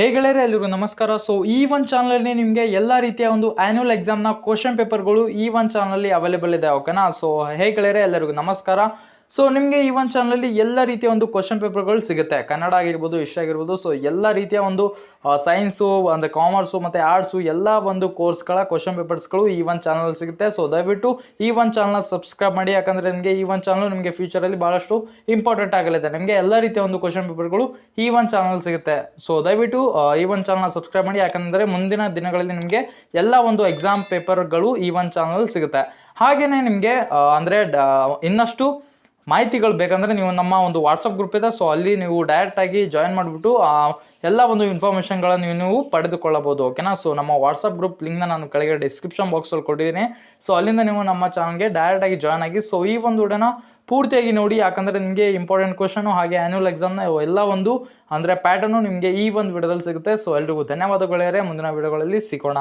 ಹೇ ಗೆಳೆಯರೆ, ಎಲ್ರಿಗೂ ನಮಸ್ಕಾರ. ಸೊ ಈ ಒಂದು ಚಾನಲಲ್ಲಿ ನಿಮಗೆ ಎಲ್ಲ ರೀತಿಯ ಒಂದು ಆ್ಯನ್ಯುವಲ್ ಎಕ್ಸಾಮ್ನ ಕ್ವಶನ್ ಪೇಪರ್ಗಳು ಈ ಒಂದು ಚಾನಲಲ್ಲಿ ಅವೈಲೇಬಲ್ ಇದೆ. ಓಕೆನಾ? ಸೊ ಹೇ ಗೆಳೆಯರೆ, ಎಲ್ಲರಿಗೂ ನಮಸ್ಕಾರ. ಸೊ ನಿಮಗೆ ಈ ಒಂದು ಚಾನಲಲ್ಲಿ ಎಲ್ಲ ರೀತಿಯ ಒಂದು ಕ್ವಶನ್ ಪೇಪರ್ಗಳು ಸಿಗುತ್ತೆ. ಕನ್ನಡ ಆಗಿರ್ಬೋದು, ಹಿಸ್ಟ್ರಿ ಆಗಿರ್ಬೋದು. ಸೊ ಎಲ್ಲ ರೀತಿಯ ಒಂದು ಸೈನ್ಸು, ಅಂದರೆ ಕಾಮರ್ಸು ಮತ್ತು ಆರ್ಟ್ಸು ಎಲ್ಲ ಒಂದು ಕೋರ್ಸ್ಗಳ ಕ್ವಶನ್ ಪೇಪರ್ಸ್ಗಳು ಈ ಒಂದು ಚಾನಲ್ ಸಿಗುತ್ತೆ. ಸೊ ದಯವಿಟ್ಟು ಈ ಒಂದು ಚಾನಲ್ನ ಸಬ್ಸ್ಕ್ರೈಬ್ ಮಾಡಿ, ಯಾಕಂದರೆ ನಿಮಗೆ ಈ ಒಂದು ಚಾನಲ್ ನಿಮಗೆ ಫ್ಯೂಚರಲ್ಲಿ ಭಾಳಷ್ಟು ಇಂಪಾರ್ಟೆಂಟ್ ಆಗಲಿದೆ. ನಿಮಗೆ ಎಲ್ಲ ರೀತಿಯ ಒಂದು ಕ್ವಶನ್ ಪೇಪರ್ಗಳು ಈ ಒಂದು ಚಾನಲ್ ಸಿಗುತ್ತೆ. ಸೊ ದಯವಿಟ್ಟು ಈ ಒಂದು ಚಾನಲ್ನ ಸಬ್ಸ್ಕ್ರೈಬ್ ಮಾಡಿ, ಯಾಕಂದರೆ ಮುಂದಿನ ದಿನಗಳಲ್ಲಿ ನಿಮಗೆ ಎಲ್ಲ ಒಂದು ಎಕ್ಸಾಮ್ ಪೇಪರ್ಗಳು ಈ ಒಂದು ಚಾನಲ್ ಸಿಗುತ್ತೆ. ಹಾಗೆಯೇ ನಿಮಗೆ ಅಂದರೆ ಇನ್ನಷ್ಟು ಮಾಹಿತಿಗಳು ಬೇಕಂದರೆ ನೀವು ನಮ್ಮ ಒಂದು ವಾಟ್ಸಪ್ ಗ್ರೂಪ್ ಇದೆ. ಸೊ ಅಲ್ಲಿ ನೀವು ಡೈರೆಕ್ಟಾಗಿ ಜಾಯಿನ್ ಮಾಡಿಬಿಟ್ಟು ಎಲ್ಲ ಒಂದು ಇನ್ಫಾರ್ಮೇಷನ್ಗಳನ್ನು ನೀವು ಪಡೆದುಕೊಳ್ಳಬಹುದು. ಓಕೆನಾ? ಸೊ ನಮ್ಮ ವಾಟ್ಸಪ್ ಗ್ರೂಪ್ ಲಿಂಕ್ನ ನಾನು ಕೆಳಗೆ ಡಿಸ್ಕ್ರಿಪ್ಷನ್ ಬಾಕ್ಸಲ್ಲಿ ಕೊಟ್ಟಿದ್ದೀನಿ. ಸೊ ಅಲ್ಲಿಂದ ನೀವು ನಮ್ಮ ಚಾನಲ್ಗೆ ಡೈರೆಕ್ಟಾಗಿ ಜಾಯ್ನ್ ಆಗಿ ಸೊ ಈ ಒಂದು ವಿಡಿಯೋನ ಪೂರ್ತಿಯಾಗಿ ನೋಡಿ, ಯಾಕಂದರೆ ನಿಮಗೆ ಇಂಪಾರ್ಟೆಂಟ್ ಕ್ವಶನು ಹಾಗೆ ಆ್ಯನ್ಯುವಲ್ ಎಕ್ಸಾಮ್ನ ಎಲ್ಲ ಒಂದು ಅಂದರೆ ಪ್ಯಾಟರ್ನು ನಿಮಗೆ ಈ ಒಂದು ವಿಡಿಯೋದಲ್ಲಿ ಸಿಗುತ್ತೆ. ಸೊ ಎಲ್ರಿಗೂ ಧನ್ಯವಾದಗಳೇ. ಮುಂದಿನ ವಿಡಿಯೋಗಳಲ್ಲಿ ಸಿಗೋಣ.